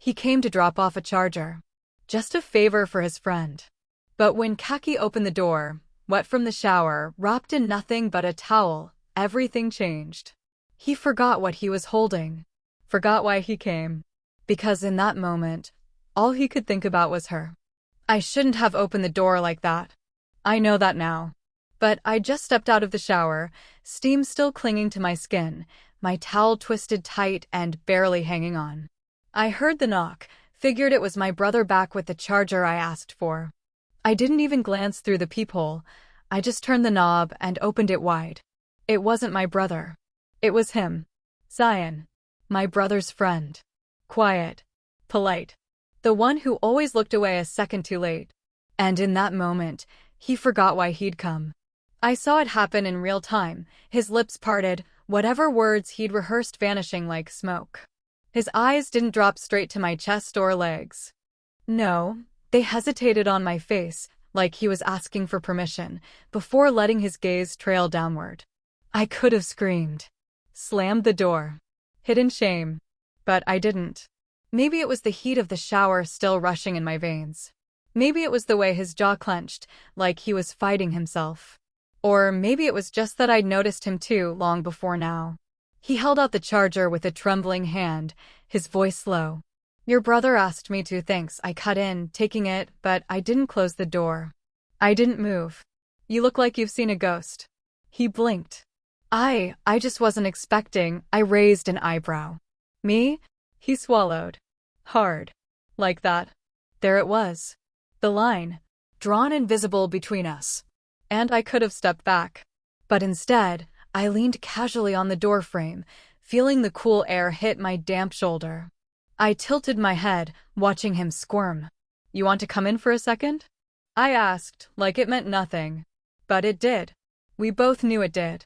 He came to drop off a charger. Just a favor for his friend. But when Kaki opened the door, wet from the shower, wrapped in nothing but a towel, everything changed. He forgot what he was holding. Forgot why he came. Because in that moment, all he could think about was her. I shouldn't have opened the door like that. I know that now. But I just stepped out of the shower, steam still clinging to my skin, my towel twisted tight and barely hanging on. I heard the knock, figured it was my brother back with the charger I asked for. I didn't even glance through the peephole. I just turned the knob and opened it wide. It wasn't my brother. It was him. Zayan. My brother's friend. Quiet. Polite. The one who always looked away a second too late. And in that moment, he forgot why he'd come. I saw it happen in real time, his lips parted, whatever words he'd rehearsed vanishing like smoke. His eyes didn't drop straight to my chest or legs. No, they hesitated on my face, like he was asking for permission, before letting his gaze trail downward. I could have screamed. Slammed the door. Hid in shame. But I didn't. Maybe it was the heat of the shower still rushing in my veins. Maybe it was the way his jaw clenched, like he was fighting himself. Or maybe it was just that I'd noticed him too long before now. He held out the charger with a trembling hand, his voice low. Your brother asked me to, thanks. I cut in, taking it, but I didn't close the door. I didn't move. You look like you've seen a ghost. He blinked. I just wasn't expecting. I raised an eyebrow. Me? He swallowed. Hard. Like that. There it was. The line. Drawn invisible between us. And I could have stepped back. But instead, I leaned casually on the doorframe, feeling the cool air hit my damp shoulder. I tilted my head, watching him squirm. You want to come in for a second? I asked, like it meant nothing. But it did. We both knew it did.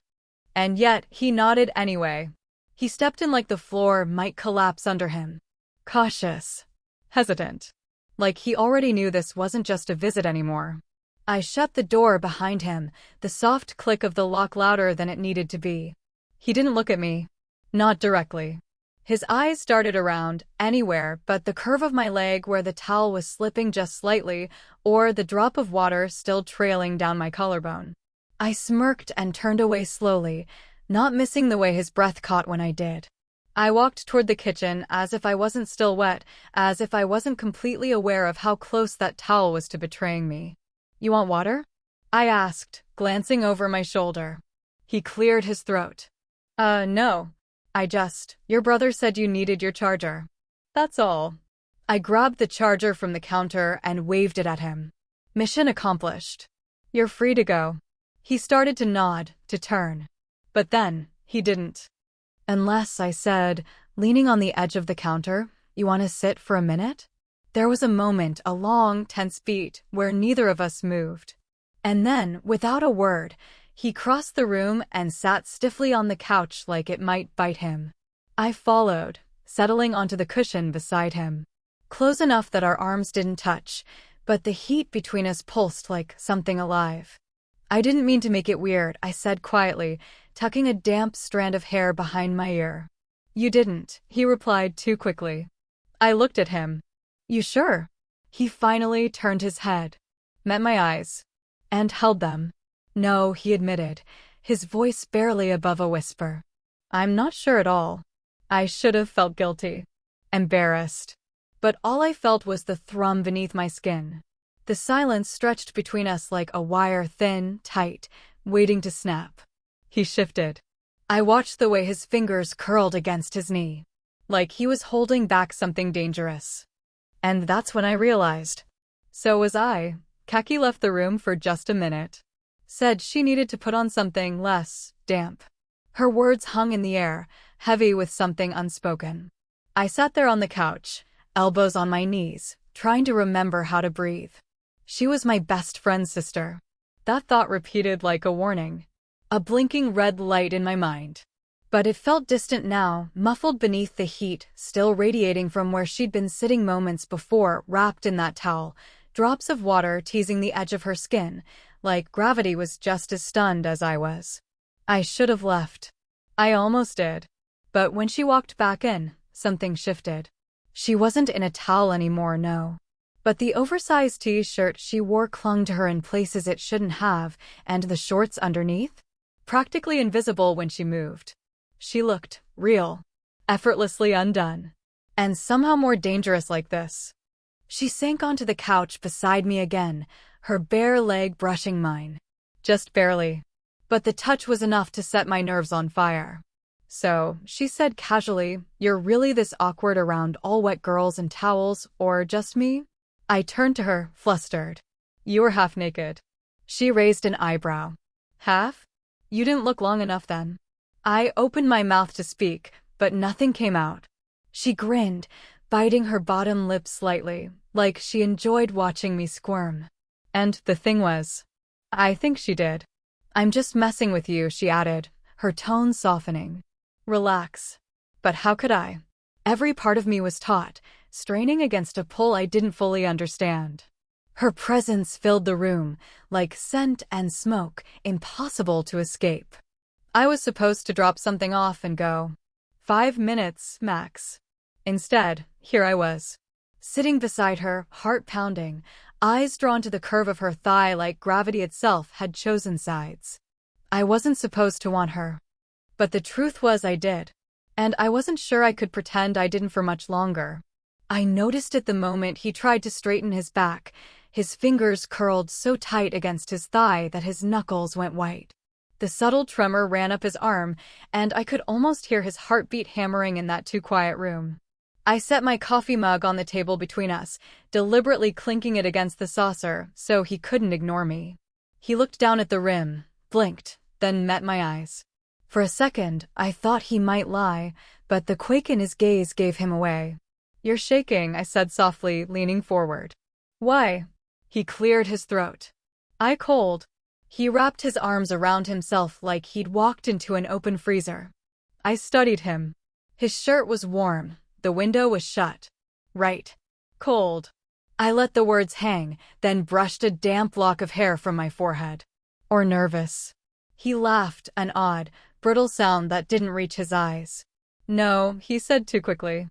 And yet, he nodded anyway. He stepped in like the floor might collapse under him. Cautious. Hesitant. Like he already knew this wasn't just a visit anymore. I shut the door behind him, the soft click of the lock louder than it needed to be. He didn't look at me. Not directly. His eyes darted around, anywhere but the curve of my leg where the towel was slipping just slightly, or the drop of water still trailing down my collarbone. I smirked and turned away slowly, not missing the way his breath caught when I did. I walked toward the kitchen as if I wasn't still wet, as if I wasn't completely aware of how close that towel was to betraying me. You want water? I asked, glancing over my shoulder. He cleared his throat. No. Your brother said you needed your charger. That's all. I grabbed the charger from the counter and waved it at him. Mission accomplished. You're free to go. He started to nod, to turn. But then, he didn't. Unless, I said, leaning on the edge of the counter, you want to sit for a minute? There was a moment, a long, tense beat, where neither of us moved. And then, without a word, he crossed the room and sat stiffly on the couch like it might bite him. I followed, settling onto the cushion beside him. Close enough that our arms didn't touch, but the heat between us pulsed like something alive. I didn't mean to make it weird, I said quietly, tucking a damp strand of hair behind my ear. You didn't, he replied too quickly. I looked at him. You sure? He finally turned his head, met my eyes, and held them. No, he admitted, his voice barely above a whisper. I'm not sure at all. I should have felt guilty. Embarrassed. But all I felt was the thrum beneath my skin. The silence stretched between us like a wire, thin, tight, waiting to snap. He shifted. I watched the way his fingers curled against his knee, like he was holding back something dangerous. And that's when I realized. So was I. Kaki left the room for just a minute. Said she needed to put on something less damp. Her words hung in the air, heavy with something unspoken. I sat there on the couch, elbows on my knees, trying to remember how to breathe. She was my best friend's sister. That thought repeated like a warning. A blinking red light in my mind. But it felt distant now, muffled beneath the heat, still radiating from where she'd been sitting moments before, wrapped in that towel, drops of water teasing the edge of her skin, like gravity was just as stunned as I was. I should have left. I almost did. But when she walked back in, something shifted. She wasn't in a towel anymore, no. But the oversized t-shirt she wore clung to her in places it shouldn't have, and the shorts underneath? Practically invisible when she moved. She looked real, effortlessly undone, and somehow more dangerous like this. She sank onto the couch beside me again, her bare leg brushing mine. Just barely. But the touch was enough to set my nerves on fire. "So," she said casually, "you're really this awkward around all wet girls and towels, or just me?" I turned to her, flustered. "You were half naked." She raised an eyebrow. "Half? You didn't look long enough then." I opened my mouth to speak, but nothing came out. She grinned, biting her bottom lip slightly, like she enjoyed watching me squirm. And the thing was, I think she did. "I'm just messing with you," she added, her tone softening. "Relax." But how could I? Every part of me was taut, straining against a pull I didn't fully understand. Her presence filled the room, like scent and smoke, impossible to escape. I was supposed to drop something off and go. 5 minutes, max. Instead, here I was, sitting beside her, heart pounding, eyes drawn to the curve of her thigh like gravity itself had chosen sides. I wasn't supposed to want her. But the truth was I did. And I wasn't sure I could pretend I didn't for much longer. I noticed it the moment he tried to straighten his back, his fingers curled so tight against his thigh that his knuckles went white. The subtle tremor ran up his arm, and I could almost hear his heartbeat hammering in that too-quiet room. I set my coffee mug on the table between us, deliberately clinking it against the saucer so he couldn't ignore me. He looked down at the rim, blinked, then met my eyes. For a second, I thought he might lie, but the quake in his gaze gave him away. "You're shaking," I said softly, leaning forward. "Why?" He cleared his throat. "I cold." He wrapped his arms around himself like he'd walked into an open freezer. I studied him. His shirt was warm, the window was shut. "Right. Cold." I let the words hang, then brushed a damp lock of hair from my forehead. "Or nervous." He laughed, an odd, brittle sound that didn't reach his eyes. "No," he said too quickly.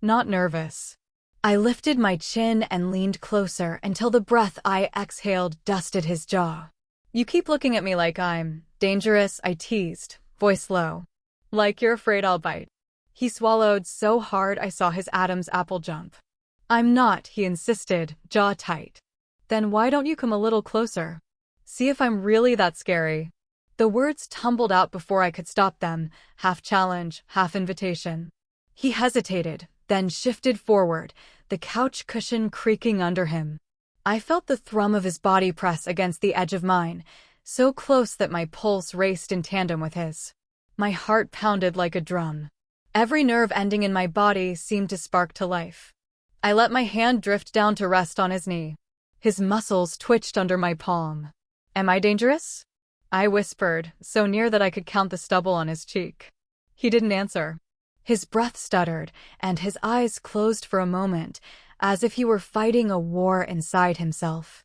"Not nervous." I lifted my chin and leaned closer until the breath I exhaled dusted his jaw. "You keep looking at me like I'm dangerous," I teased, voice low. "Like you're afraid I'll bite." He swallowed so hard I saw his Adam's apple jump. "I'm not," he insisted, jaw tight. "Then why don't you come a little closer? See if I'm really that scary." The words tumbled out before I could stop them, half challenge, half invitation. He hesitated, then shifted forward, the couch cushion creaking under him. I felt the thrum of his body press against the edge of mine, so close that my pulse raced in tandem with his. My heart pounded like a drum. Every nerve ending in my body seemed to spark to life. I let my hand drift down to rest on his knee. His muscles twitched under my palm. "Am I dangerous?" I whispered, so near that I could count the stubble on his cheek. He didn't answer. His breath stuttered, and his eyes closed for a moment, as if he were fighting a war inside himself.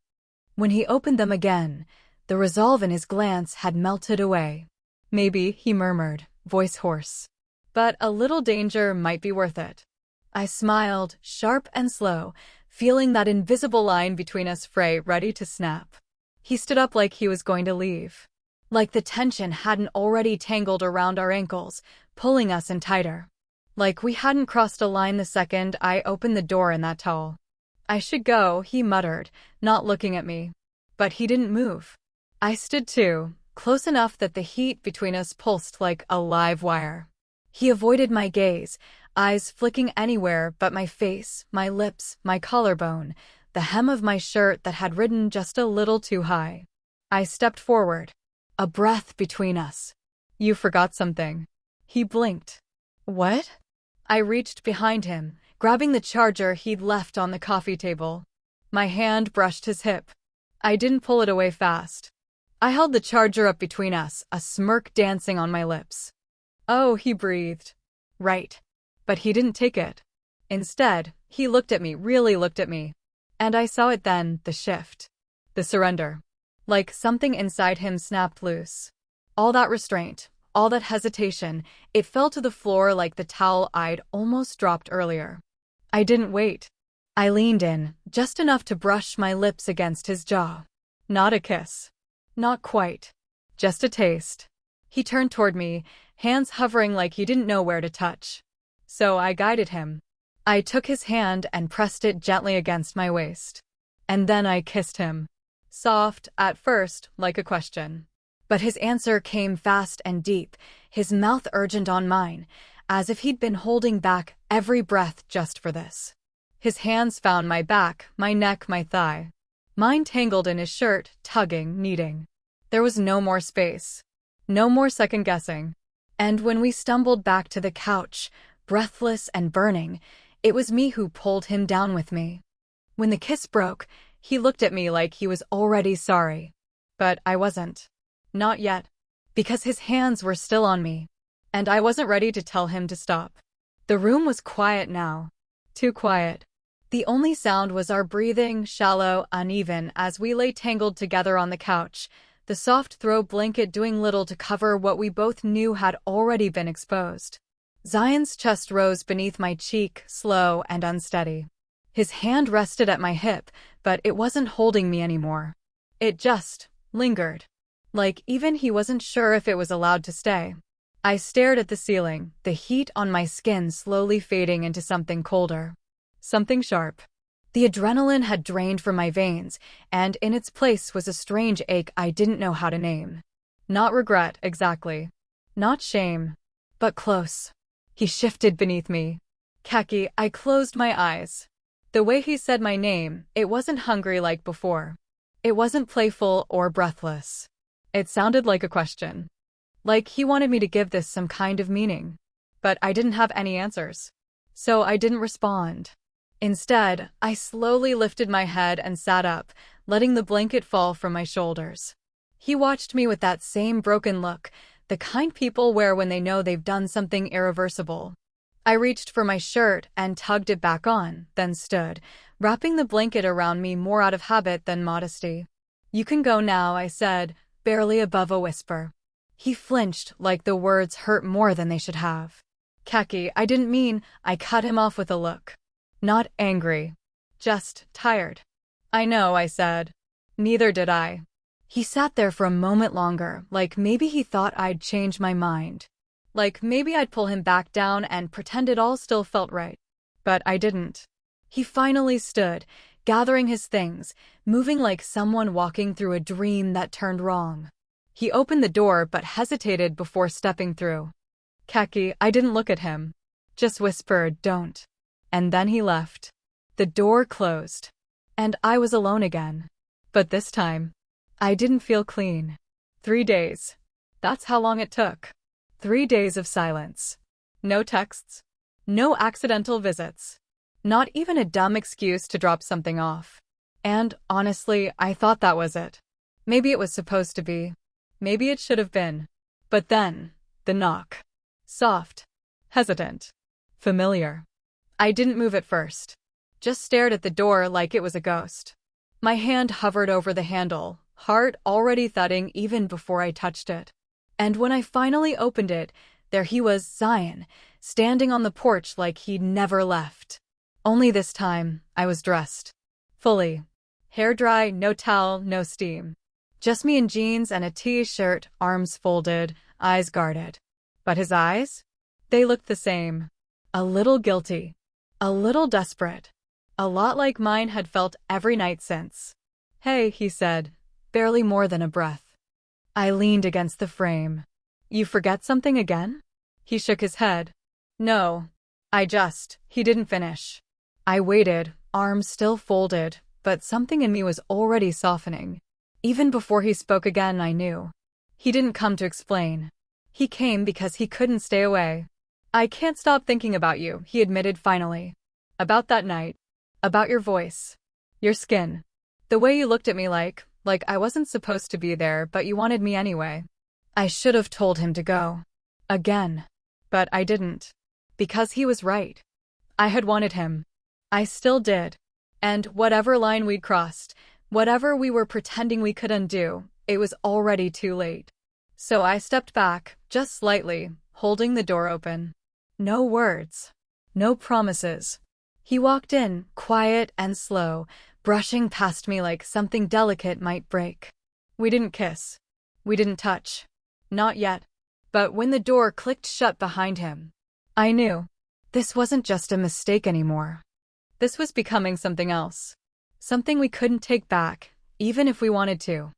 When he opened them again, the resolve in his glance had melted away. "Maybe," he murmured, voice hoarse. "But a little danger might be worth it." I smiled, sharp and slow, feeling that invisible line between us fray, ready to snap. He stood up like he was going to leave. Like the tension hadn't already tangled around our ankles, pulling us in tighter. Like we hadn't crossed a line the second I opened the door in that towel. "I should go," he muttered, not looking at me. But he didn't move. I stood too, close enough that the heat between us pulsed like a live wire. He avoided my gaze, eyes flicking anywhere but my face, my lips, my collarbone, the hem of my shirt that had ridden just a little too high. I stepped forward. A breath between us. "You forgot something." He blinked. "What?" I reached behind him, grabbing the charger he'd left on the coffee table. My hand brushed his hip. I didn't pull it away fast. I held the charger up between us, a smirk dancing on my lips. "Oh," he breathed. "Right." But he didn't take it. Instead, he looked at me, really looked at me. And I saw it then, the shift. The surrender. Like something inside him snapped loose. All that restraint, all that hesitation, it fell to the floor like the towel I'd almost dropped earlier. I didn't wait. I leaned in, just enough to brush my lips against his jaw. Not a kiss. Not quite. Just a taste. He turned toward me, hands hovering like he didn't know where to touch. So I guided him. I took his hand and pressed it gently against my waist. And then I kissed him. Soft, at first, like a question. But his answer came fast and deep, his mouth urgent on mine, as if he'd been holding back every breath just for this. His hands found my back, my neck, my thigh. Mine tangled in his shirt, tugging, kneading. There was no more space. No more second-guessing. And when we stumbled back to the couch, breathless and burning, it was me who pulled him down with me. When the kiss broke, he looked at me like he was already sorry. But I wasn't. Not yet. Because his hands were still on me. And I wasn't ready to tell him to stop. The room was quiet now. Too quiet. The only sound was our breathing, shallow, uneven, as we lay tangled together on the couch, the soft throw blanket doing little to cover what we both knew had already been exposed. Zayan's chest rose beneath my cheek, slow and unsteady. His hand rested at my hip, but it wasn't holding me anymore. It just lingered. Like even he wasn't sure if it was allowed to stay. I stared at the ceiling, the heat on my skin slowly fading into something colder. Something sharp. The adrenaline had drained from my veins, and in its place was a strange ache I didn't know how to name. Not regret, exactly. Not shame. But close. He shifted beneath me. Kaki, I closed my eyes. The way he said my name, it wasn't hungry like before. It wasn't playful or breathless. It sounded like a question. Like he wanted me to give this some kind of meaning. But I didn't have any answers. So I didn't respond. Instead, I slowly lifted my head and sat up, letting the blanket fall from my shoulders. He watched me with that same broken look, the kind people wear when they know they've done something irreversible. I reached for my shirt and tugged it back on, then stood, wrapping the blanket around me more out of habit than modesty. "You can go now," I said, barely above a whisper. He flinched, like the words hurt more than they should have. "Kaki, I didn't mean," I cut him off with a look. Not angry. Just tired. "I know," I said. "Neither did I." He sat there for a moment longer, like maybe he thought I'd change my mind. Like maybe I'd pull him back down and pretend it all still felt right. But I didn't. He finally stood, gathering his things, moving like someone walking through a dream that turned wrong. He opened the door but hesitated before stepping through. "Kaki," I didn't look at him. Just whispered, "Don't." And then he left. The door closed. And I was alone again. But this time, I didn't feel clean. 3 days. That's how long it took. 3 days of silence. No texts. No accidental visits. Not even a dumb excuse to drop something off. And, honestly, I thought that was it. Maybe it was supposed to be. Maybe it should have been. But then, the knock. Soft. Hesitant. Familiar. I didn't move at first. Just stared at the door like it was a ghost. My hand hovered over the handle, heart already thudding even before I touched it. And when I finally opened it, there he was, Zayan, standing on the porch like he'd never left. Only this time, I was dressed. Fully. Hair dry, no towel, no steam. Just me in jeans and a t-shirt, arms folded, eyes guarded. But his eyes? They looked the same. A little guilty. A little desperate. A lot like mine had felt every night since. "Hey," he said, barely more than a breath. I leaned against the frame. "You forget something again?" He shook his head. "No. He didn't finish." I waited, arms still folded, but something in me was already softening. Even before he spoke again, I knew. He didn't come to explain. He came because he couldn't stay away. "I can't stop thinking about you," he admitted finally. "About that night. About your voice. Your skin. The way you looked at me like I wasn't supposed to be there, but you wanted me anyway." I should have told him to go. Again. But I didn't. Because he was right. I had wanted him. I still did. And whatever line we'd crossed, whatever we were pretending we could undo, it was already too late. So I stepped back, just slightly, holding the door open. No words. No promises. He walked in, quiet and slow, brushing past me like something delicate might break. We didn't kiss. We didn't touch. Not yet. But when the door clicked shut behind him, I knew. This wasn't just a mistake anymore. This was becoming something else. Something we couldn't take back, even if we wanted to.